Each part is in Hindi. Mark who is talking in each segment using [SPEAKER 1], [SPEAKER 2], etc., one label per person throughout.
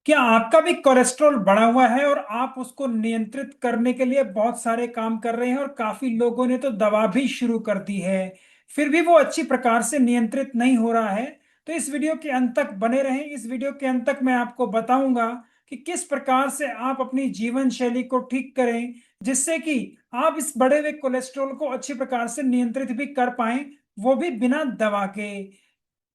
[SPEAKER 1] क्या आपका भी कोलेस्ट्रॉल बढ़ा हुआ है और आप उसको नियंत्रित करने के लिए बहुत सारे काम कर रहे हैं और काफी लोगों ने तो दवा भी शुरू कर दी है, फिर भी वो अच्छी प्रकार से नियंत्रित नहीं हो रहा है? तो इस वीडियो के अंत तक बने रहें। इस वीडियो के अंत तक मैं आपको बताऊंगा कि किस प्रकार से आप अपनी जीवन शैली को ठीक करें, जिससे कि आप इस बढ़े हुए कोलेस्ट्रॉल को अच्छी प्रकार से नियंत्रित भी कर पाएं, वो भी बिना दवा के।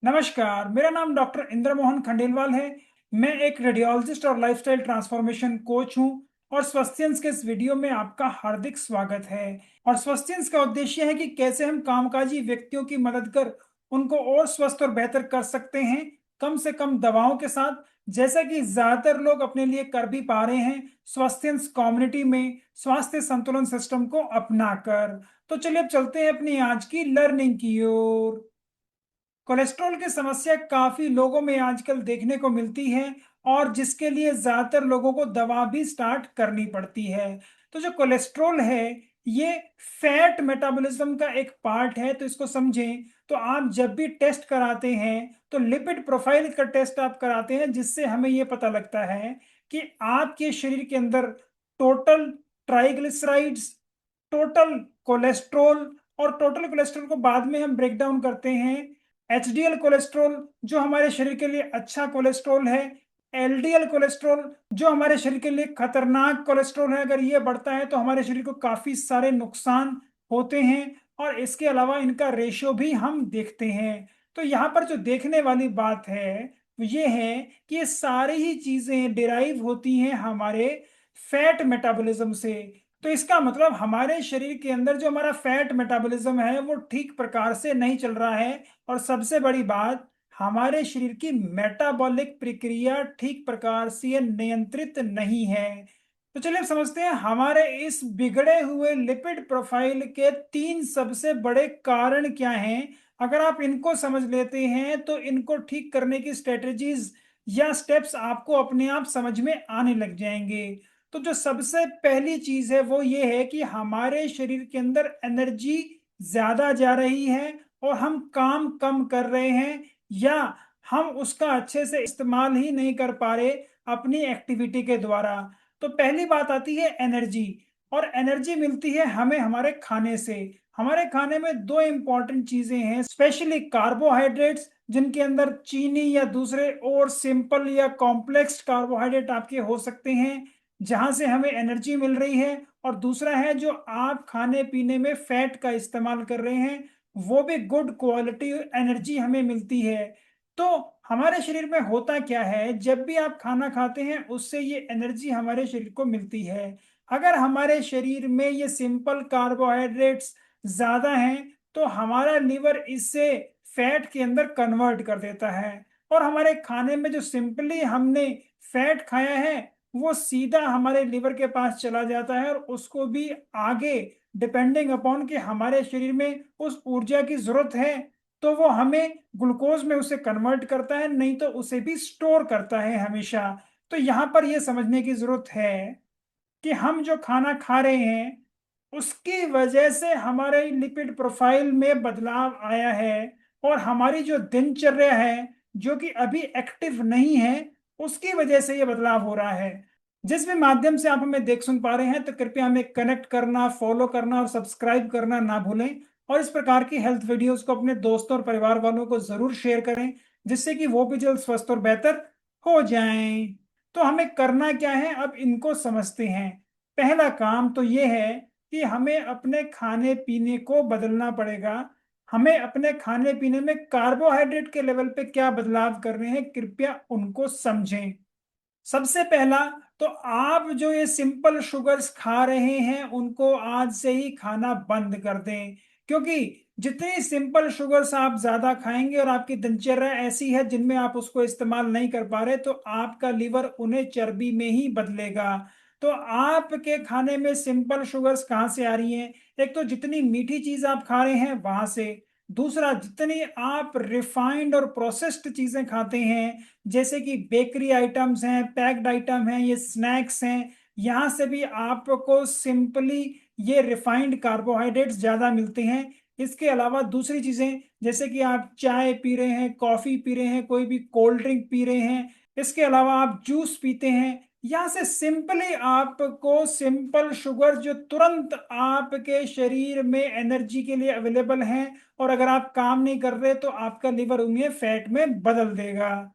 [SPEAKER 1] नमस्कार, मेरा नाम डॉक्टर इंद्र मोहन खंडेलवाल है। मैं एक रेडियोलॉजिस्ट और लाइफस्टाइल ट्रांसफॉर्मेशन कोच हूं और स्वस्थ्यंस के इस वीडियो में आपका हार्दिक स्वागत है। और स्वस्थ्यंस का उद्देश्य है कि कैसे हम कामकाजी व्यक्तियों की मदद कर उनको और स्वस्थ और बेहतर कर सकते हैं, कम से कम दवाओं के साथ, जैसा कि ज्यादातर लोग अपने लिए कर भी पा रहे हैं स्वस्थ्यंस कम्युनिटी में स्वास्थ्य संतुलन सिस्टम को अपनाकर। तो चलिए अब चलते हैं अपनी आज की लर्निंग की ओर। कोलेस्ट्रॉल की समस्या काफी लोगों में आजकल देखने को मिलती है और जिसके लिए ज्यादातर लोगों को दवा भी स्टार्ट करनी पड़ती है। तो जो कोलेस्ट्रॉल है, ये फैट मेटाबॉलिज्म का एक पार्ट है। तो इसको समझें तो आप जब भी टेस्ट कराते हैं तो लिपिड प्रोफाइल का टेस्ट आप कराते हैं, जिससे हमें ये पता लगता है कि आपके शरीर के अंदर टोटल ट्राइग्लिसराइड्स, टोटल कोलेस्ट्रॉल, और टोटल कोलेस्ट्रॉल को बाद में हम ब्रेक डाउन करते हैं एचडीएल कोलेस्ट्रॉल जो हमारे शरीर के लिए अच्छा कोलेस्ट्रॉल है, एलडीएल कोलेस्ट्रॉल जो हमारे शरीर के लिए खतरनाक कोलेस्ट्रॉल है। अगर ये बढ़ता है तो हमारे शरीर को काफी सारे नुकसान होते हैं और इसके अलावा इनका रेशियो भी हम देखते हैं। तो यहाँ पर जो देखने वाली बात है वो ये है कि ये सारी ही चीजें डिराइव होती हैं हमारे फैट मेटाबॉलिज्म से। तो इसका मतलब हमारे शरीर के अंदर जो हमारा फैट मेटाबॉलिज्म है वो ठीक प्रकार से नहीं चल रहा है। और सबसे बड़ी बात, हमारे शरीर की मेटाबॉलिक प्रक्रिया ठीक प्रकार से नियंत्रित नहीं है। तो चलिए अब समझते हैं हमारे इस बिगड़े हुए लिपिड प्रोफाइल के तीन सबसे बड़े कारण क्या हैं। अगर आप इनको समझ लेते हैं तो इनको ठीक करने की स्ट्रेटजीज या स्टेप्स आपको अपने आप समझ में आने लग जाएंगे। तो जो सबसे पहली चीज है वो ये है कि हमारे शरीर के अंदर एनर्जी ज्यादा जा रही है और हम काम कम कर रहे हैं, या हम उसका अच्छे से इस्तेमाल ही नहीं कर पा रहे अपनी एक्टिविटी के द्वारा। तो पहली बात आती है एनर्जी। और एनर्जी मिलती है हमें हमारे खाने से। हमारे खाने में दो इंपॉर्टेंट चीजें हैं, स्पेशली कार्बोहाइड्रेट्स, जिनके अंदर चीनी या दूसरे और सिंपल या कॉम्प्लेक्स कार्बोहाइड्रेट आपके हो सकते हैं जहां से हमें एनर्जी मिल रही है। और दूसरा है जो आप खाने पीने में फैट का इस्तेमाल कर रहे हैं, वो भी गुड क्वालिटी एनर्जी हमें मिलती है। तो हमारे शरीर में होता क्या है, जब भी आप खाना खाते हैं उससे ये एनर्जी हमारे शरीर को मिलती है। अगर हमारे शरीर में ये सिंपल कार्बोहाइड्रेट्स ज्यादा हैं तो हमारा लीवर इससे फैट के अंदर कन्वर्ट कर देता है और हमारे खाने में जो सिंपली हमने फैट खाया है वो सीधा हमारे लिवर के पास चला जाता है और उसको भी आगे, डिपेंडिंग अपॉन कि हमारे शरीर में उस ऊर्जा की जरूरत है तो वो हमें ग्लूकोज में उसे कन्वर्ट करता है, नहीं तो उसे भी स्टोर करता है हमेशा। तो यहाँ पर यह समझने की जरूरत है कि हम जो खाना खा रहे हैं उसकी वजह से हमारे लिपिड प्रोफाइल में बदलाव आया है और हमारी जो दिनचर्या है जो कि अभी एक्टिव नहीं है उसकी वजह से ये बदलाव हो रहा है। जिस भी माध्यम से आप हमें देख सुन पा रहे हैं तो कृपया हमें कनेक्ट करना, फॉलो करना और सब्सक्राइब करना ना भूलें। और इस प्रकार की हेल्थ वीडियोस को अपने दोस्तों और परिवार वालों को जरूर शेयर करें, जिससे कि वो भी जल्द स्वस्थ और बेहतर हो जाएं। तो हमें करना क्या है, अब इनको समझते हैं। पहला काम तो ये है कि हमें अपने खाने पीने को बदलना पड़ेगा। हमें अपने खाने पीने में कार्बोहाइड्रेट के लेवल पे क्या बदलाव करने हैं, कृपया उनको समझें। सबसे पहला तो आप जो ये सिंपल शुगर्स खा रहे हैं उनको आज से ही खाना बंद कर दें, क्योंकि जितनी सिंपल शुगर्स आप ज्यादा खाएंगे और आपकी दिनचर्या ऐसी है जिनमें आप उसको इस्तेमाल नहीं कर पा रहे तो आपका लीवर उन्हें चर्बी में ही बदलेगा। तो आपके खाने में सिंपल शुगर्स कहाँ से आ रही हैं? एक तो जितनी मीठी चीज आप खा रहे हैं वहां से, दूसरा जितनी आप रिफाइंड और प्रोसेस्ड चीजें खाते हैं जैसे कि बेकरी आइटम्स हैं, पैक्ड आइटम हैं, ये स्नैक्स हैं, यहाँ से भी आपको सिंपली ये रिफाइंड कार्बोहाइड्रेट्स ज़्यादा मिलते हैं। इसके अलावा दूसरी चीज़ें जैसे कि आप चाय पी रहे हैं, कॉफ़ी पी रहे हैं, कोई भी कोल्ड ड्रिंक पी रहे हैं, इसके अलावा आप जूस पीते हैं, यहाँ से सिंपली आपको सिंपल शुगर जो तुरंत आपके शरीर में एनर्जी के लिए अवेलेबल है, और अगर आप काम नहीं कर रहे तो आपका लिवर उन्हें फैट में बदल देगा।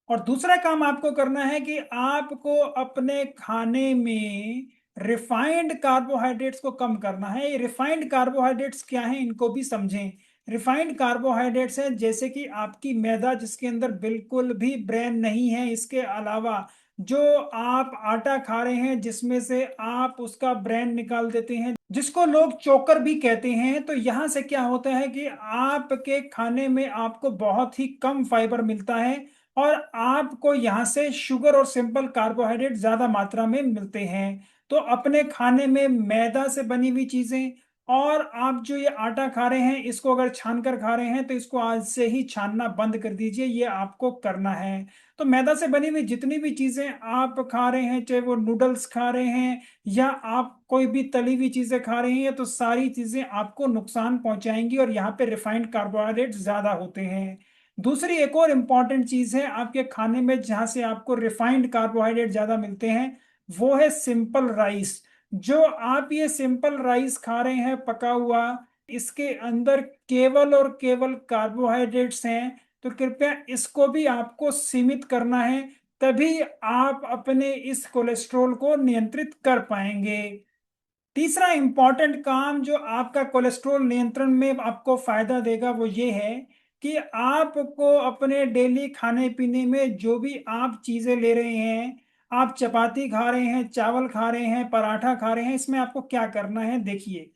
[SPEAKER 1] और दूसरा काम आपको करना है कि आपको अपने खाने में रिफाइंड कार्बोहाइड्रेट्स को कम करना है। ये रिफाइंड कार्बोहाइड्रेट्स क्या हैं, इनको भी समझें। रिफाइंड कार्बोहाइड्रेट्स हैं जैसे कि आपकी मैदा, जिसके अंदर बिल्कुल भी ब्रेन नहीं है। इसके अलावा जो आप आटा खा रहे हैं जिसमें से आप उसका ब्रेन निकाल देते हैं, जिसको लोग चोकर भी कहते हैं, तो यहाँ से क्या होता है कि आपके खाने में आपको बहुत ही कम फाइबर मिलता है, और आपको यहाँ से शुगर और सिंपल कार्बोहाइड्रेट ज्यादा मात्रा में मिलते हैं। तो अपने खाने में मैदा से बनी हुई चीजें, और आप जो ये आटा खा रहे हैं इसको अगर छान कर खा रहे हैं तो इसको आज से ही छानना बंद कर दीजिए, ये आपको करना है। तो मैदा से बनी हुई जितनी भी चीजें आप खा रहे हैं, चाहे वो नूडल्स खा रहे हैं या आप कोई भी तली हुई चीजें खा रहे हैं, तो सारी चीजें आपको नुकसान पहुंचाएंगी, और यहाँ पे रिफाइंड कार्बोहाइड्रेट ज्यादा होते हैं। दूसरी एक और इम्पॉर्टेंट चीज है आपके खाने में जहां से आपको रिफाइंड कार्बोहाइड्रेट ज्यादा मिलते हैं, वो है सिंपल राइस। जो आप ये सिंपल राइस खा रहे हैं पका हुआ, इसके अंदर केवल और केवल कार्बोहाइड्रेट्स हैं। तो कृपया इसको भी आपको सीमित करना है, तभी आप अपने इस कोलेस्ट्रॉल को नियंत्रित कर पाएंगे। तीसरा इंपॉर्टेंट काम जो आपका कोलेस्ट्रॉल नियंत्रण में आपको फायदा देगा वो ये है कि आपको अपने डेली खाने पीने में जो भी आप चीजें ले रहे हैं, आप चपाती खा रहे हैं, चावल खा रहे हैं, पराठा खा रहे हैं, इसमें आपको क्या करना है देखिए।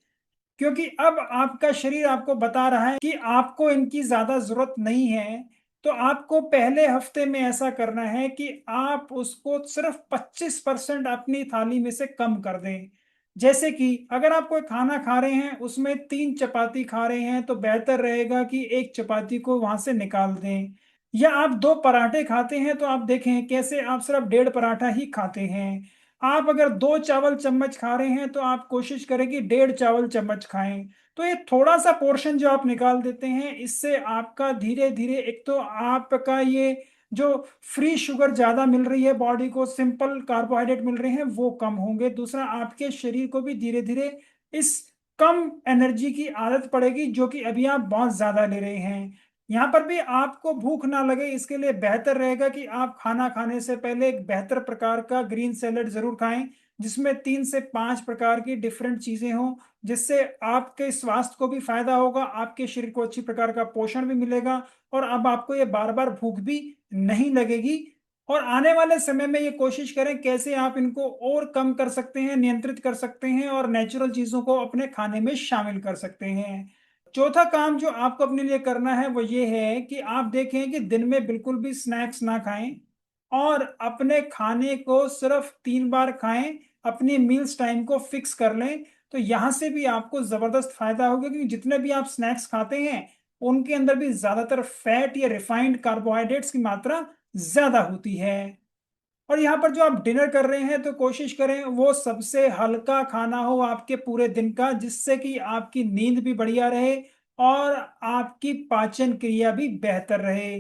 [SPEAKER 1] क्योंकि अब आपका शरीर आपको बता रहा है कि आपको इनकी ज्यादा जरूरत नहीं है, तो आपको पहले हफ्ते में ऐसा करना है कि आप उसको सिर्फ 25% अपनी थाली में से कम कर दें। जैसे कि अगर आप कोई खाना खा रहे हैं उसमें 3 चपाती खा रहे हैं, तो बेहतर रहेगा कि एक चपाती को वहां से निकाल दें। या आप 2 पराठे खाते हैं तो आप देखें कैसे आप सिर्फ 1.5 पराठा ही खाते हैं। आप अगर 2 चावल चम्मच खा रहे हैं तो आप कोशिश करें कि 1.5 चावल चम्मच खाएं। तो ये थोड़ा सा पोर्शन जो आप निकाल देते हैं, इससे आपका धीरे धीरे एक तो आपका ये जो फ्री शुगर ज्यादा मिल रही है बॉडी को, सिंपल कार्बोहाइड्रेट मिल रहे हैं वो कम होंगे। दूसरा, आपके शरीर को भी धीरे धीरे इस कम एनर्जी की आदत पड़ेगी जो कि अभी आप बहुत ज्यादा ले रहे हैं। यहाँ पर भी आपको भूख ना लगे इसके लिए बेहतर रहेगा कि आप खाना खाने से पहले एक बेहतर प्रकार का ग्रीन सैलेड जरूर खाएं, जिसमें 3 से 5 प्रकार की डिफरेंट चीजें हों, जिससे आपके स्वास्थ्य को भी फायदा होगा, आपके शरीर को अच्छी प्रकार का पोषण भी मिलेगा, और अब आपको ये बार बार भूख भी नहीं लगेगी। और आने वाले समय में ये कोशिश करें कैसे आप इनको और कम कर सकते हैं, नियंत्रित कर सकते हैं, और नेचुरल चीजों को अपने खाने में शामिल कर सकते हैं। चौथा काम जो आपको अपने लिए करना है वो ये है कि आप देखें कि दिन में बिल्कुल भी स्नैक्स ना खाएं, और अपने खाने को सिर्फ 3 बार खाएं। अपनी मील्स टाइम को फिक्स कर लें, तो यहां से भी आपको जबरदस्त फायदा होगा, क्योंकि जितने भी आप स्नैक्स खाते हैं उनके अंदर भी ज्यादातर फैट या रिफाइंड कार्बोहाइड्रेट्स की मात्रा ज्यादा होती है। और यहाँ पर जो आप डिनर कर रहे हैं तो कोशिश करें वो सबसे हल्का खाना हो आपके पूरे दिन का, जिससे कि आपकी नींद भी बढ़िया रहे और आपकी पाचन क्रिया भी बेहतर रहे।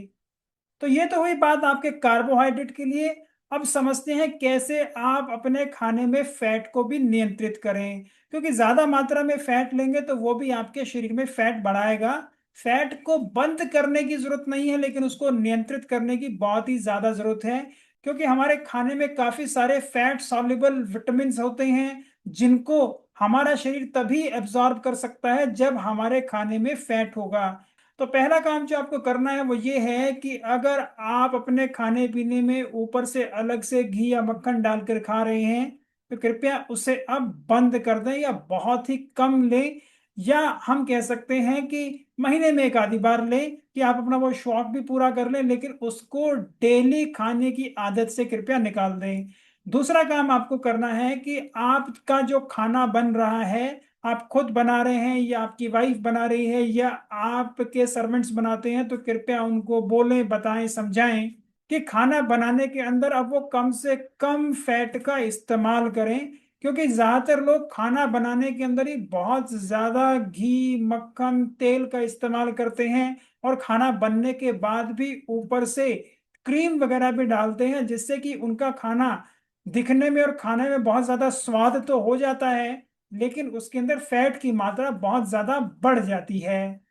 [SPEAKER 1] तो ये तो हुई बात आपके कार्बोहाइड्रेट के लिए। अब समझते हैं कैसे आप अपने खाने में फैट को भी नियंत्रित करें, क्योंकि ज्यादा मात्रा में फैट लेंगे तो वो भी आपके शरीर में फैट बढ़ाएगा। फैट को बंद करने की जरूरत नहीं है, लेकिन उसको नियंत्रित करने की बहुत ही ज्यादा जरूरत है, क्योंकि हमारे खाने में काफी सारे फैट सॉल्युबल विटामिन होते हैं, जिनको हमारा शरीर तभी एब्जॉर्ब कर सकता है जब हमारे खाने में फैट होगा। तो पहला काम जो आपको करना है वो ये है कि अगर आप अपने खाने पीने में ऊपर से अलग से घी या मक्खन डालकर खा रहे हैं, तो कृपया उसे अब बंद कर दें या बहुत ही कम लें। या हम कह सकते हैं कि महीने में एक आधी बार लें कि आप अपना वो शौक भी पूरा कर लें, लेकिन उसको डेली खाने की आदत से कृपया निकाल दें। दूसरा काम आपको करना है कि आपका जो खाना बन रहा है, आप खुद बना रहे हैं या आपकी वाइफ बना रही है या आपके सर्वेंट्स बनाते हैं, तो कृपया उनको बोलें, बताएं, समझाएं कि खाना बनाने के अंदर अब वो कम से कम फैट का इस्तेमाल करें। क्योंकि ज्यादातर लोग खाना बनाने के अंदर ही बहुत ज्यादा घी, मक्खन, तेल का इस्तेमाल करते हैं, और खाना बनने के बाद भी ऊपर से क्रीम वगैरह भी डालते हैं, जिससे कि उनका खाना दिखने में और खाने में बहुत ज्यादा स्वाद तो हो जाता है, लेकिन उसके अंदर फैट की मात्रा बहुत ज्यादा बढ़ जाती है।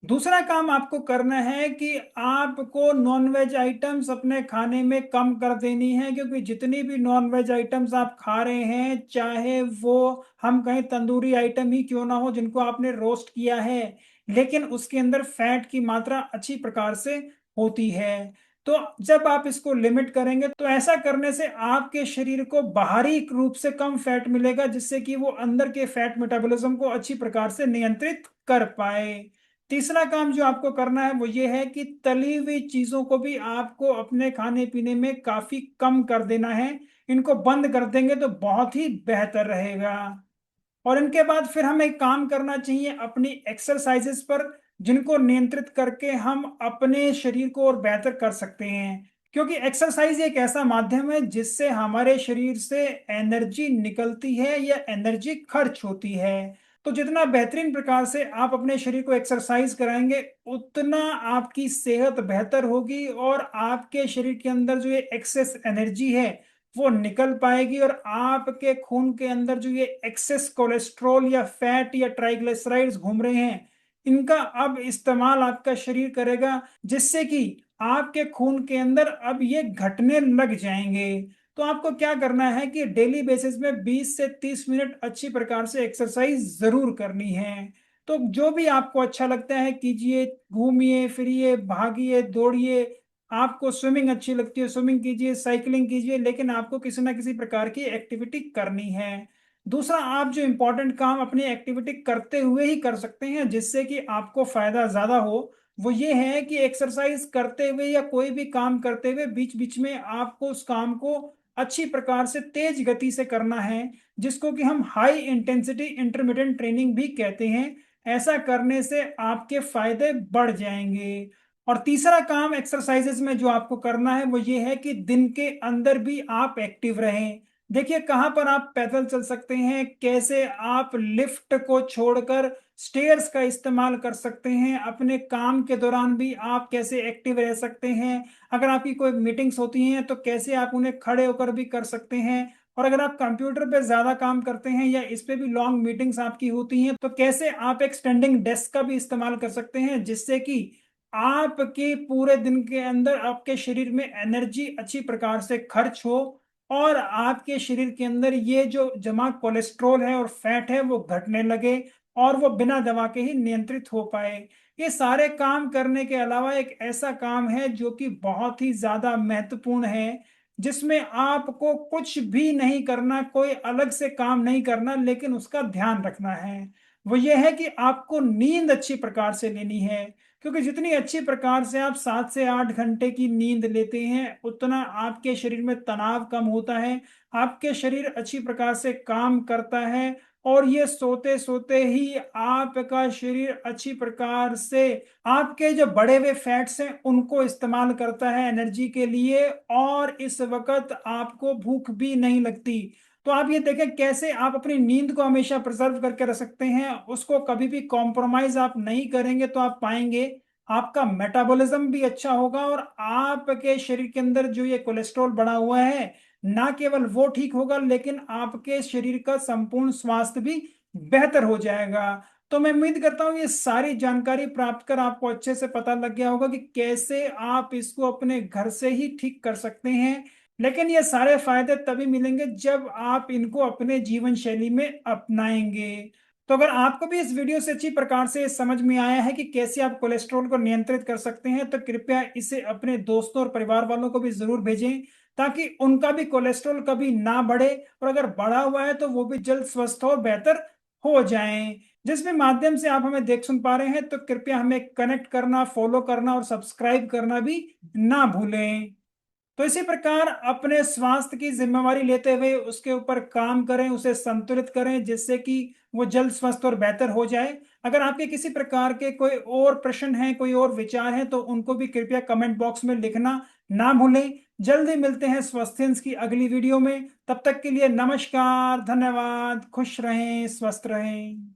[SPEAKER 1] दूसरा काम आपको करना है कि आपको नॉनवेज आइटम्स अपने खाने में कम कर देनी है, क्योंकि जितनी भी नॉनवेज आइटम्स आप खा रहे हैं, चाहे वो हम कहीं तंदूरी आइटम ही क्यों ना हो जिनको आपने रोस्ट किया है, लेकिन उसके अंदर फैट की मात्रा अच्छी प्रकार से होती है। तो जब आप इसको लिमिट करेंगे तो ऐसा करने से आपके शरीर को बाहरी रूप से कम फैट मिलेगा, जिससे कि वो अंदर के फैट मेटाबॉलिज्म को अच्छी प्रकार से नियंत्रित कर पाए। तीसरा काम जो आपको करना है वो ये है कि तली हुई चीजों को भी आपको अपने खाने पीने में काफी कम कर देना है। इनको बंद कर देंगे तो बहुत ही बेहतर रहेगा। और इनके बाद फिर हमें एक काम करना चाहिए अपनी एक्सरसाइजेस पर, जिनको नियंत्रित करके हम अपने शरीर को और बेहतर कर सकते हैं। क्योंकि एक्सरसाइज एक ऐसा माध्यम है जिससे हमारे शरीर से एनर्जी निकलती है या एनर्जी खर्च होती है। तो जितना बेहतरीन प्रकार से आप अपने शरीर को एक्सरसाइज कराएंगे, उतना आपकी सेहत बेहतर होगी और आपके शरीर के अंदर जो ये एक्सेस एनर्जी है वो निकल पाएगी, और आपके खून के अंदर जो ये एक्सेस कोलेस्ट्रॉल या फैट या ट्राइग्लिसराइड्स घूम रहे हैं, इनका अब इस्तेमाल आपका शरीर करेगा, जिससे कि आपके खून के अंदर अब ये घटने लग जाएंगे। तो आपको क्या करना है कि डेली बेसिस में 20 से 30 मिनट अच्छी प्रकार से एक्सरसाइज जरूर करनी है। तो जो भी आपको अच्छा लगता है कीजिए, घूमिए फिरिए भागिए दौड़िए। आपको स्विमिंग अच्छी लगती है स्विमिंग कीजिए, साइकिलिंग कीजिए, लेकिन आपको किसी ना किसी प्रकार की एक्टिविटी करनी है। दूसरा, आप जो इम्पोर्टेंट काम अपनी एक्टिविटी करते हुए ही कर सकते हैं जिससे कि आपको फायदा ज्यादा हो, वो ये है कि एक्सरसाइज करते हुए या कोई भी काम करते हुए बीच बीच में आपको उस काम को अच्छी प्रकार से तेज गति से करना है, जिसको कि हम हाई इंटेंसिटी इंटरमिटेंट ट्रेनिंग भी कहते हैं। ऐसा करने से आपके फायदे बढ़ जाएंगे। और तीसरा काम एक्सरसाइजेस में जो आपको करना है वो ये है कि दिन के अंदर भी आप एक्टिव रहें। देखिए कहाँ पर आप पैदल चल सकते हैं, कैसे आप लिफ्ट को छोड़कर स्टेयर्स का इस्तेमाल कर सकते हैं, अपने काम के दौरान भी आप कैसे एक्टिव रह सकते हैं, अगर आपकी कोई मीटिंग्स होती हैं तो कैसे आप उन्हें खड़े होकर भी कर सकते हैं, और अगर आप कंप्यूटर पे ज्यादा काम करते हैं या इस पे भी लॉन्ग मीटिंग्स आपकी होती हैं तो कैसे आप एक स्टैंडिंग डेस्क का भी इस्तेमाल कर सकते हैं, जिससे कि आपके पूरे दिन के अंदर आपके शरीर में एनर्जी अच्छी प्रकार से खर्च हो, और आपके शरीर के अंदर ये जो जमा कोलेस्ट्रॉल है और फैट है वो घटने लगे, और वो बिना दवा के ही नियंत्रित हो पाए। ये सारे काम करने के अलावा एक ऐसा काम है जो कि बहुत ही ज्यादा महत्वपूर्ण है, जिसमें आपको कुछ भी नहीं करना, कोई अलग से काम नहीं करना, लेकिन उसका ध्यान रखना है। वो ये है कि आपको नींद अच्छी प्रकार से लेनी है। क्योंकि जितनी अच्छी प्रकार से आप 7 से 8 घंटे की नींद लेते हैं, उतना आपके शरीर में तनाव कम होता है, आपके शरीर अच्छी प्रकार से काम करता है, और ये सोते सोते ही आपका शरीर अच्छी प्रकार से आपके जो बढ़े हुए फैट्स हैं उनको इस्तेमाल करता है एनर्जी के लिए, और इस वक्त आपको भूख भी नहीं लगती। तो आप ये देखें कैसे आप अपनी नींद को हमेशा प्रिजर्व करके रख सकते हैं, उसको कभी भी कॉम्प्रोमाइज आप नहीं करेंगे, तो आप पाएंगे आपका मेटाबॉलिज्म भी अच्छा होगा, और आपके शरीर के अंदर जो ये कोलेस्ट्रॉल बढ़ा हुआ है, ना केवल वो ठीक होगा, लेकिन आपके शरीर का संपूर्ण स्वास्थ्य भी बेहतर हो जाएगा। तो मैं उम्मीद करता हूँ ये सारी जानकारी प्राप्त कर आपको अच्छे से पता लग गया होगा कि कैसे आप इसको अपने घर से ही ठीक कर सकते हैं। लेकिन ये सारे फायदे तभी मिलेंगे जब आप इनको अपने जीवन शैली में अपनाएंगे। तो अगर आपको भी इस वीडियो से अच्छी प्रकार से समझ में आया है कि कैसे आप कोलेस्ट्रॉल को नियंत्रित कर सकते हैं, तो कृपया इसे अपने दोस्तों और परिवार वालों को भी जरूर भेजें, ताकि उनका भी कोलेस्ट्रॉल कभी ना बढ़े, और अगर बढ़ा हुआ है तो वो भी जल्द स्वस्थ और बेहतर हो जाएं। जिस भी माध्यम से आप हमें देख सुन पा रहे हैं, तो कृपया हमें कनेक्ट करना, फॉलो करना और सब्सक्राइब करना भी ना भूलें। तो इसी प्रकार अपने स्वास्थ्य की जिम्मेवारी लेते हुए उसके ऊपर काम करें, उसे संतुलित करें, जिससे कि वो जल्द स्वस्थ और बेहतर हो जाए। अगर आपके किसी प्रकार के कोई और प्रश्न हैं, कोई और विचार हैं, तो उनको भी कृपया कमेंट बॉक्स में लिखना ना भूलें। जल्द ही मिलते हैं स्वास्थ्य की अगली वीडियो में। तब तक के लिए नमस्कार, धन्यवाद, खुश रहें, स्वस्थ रहें।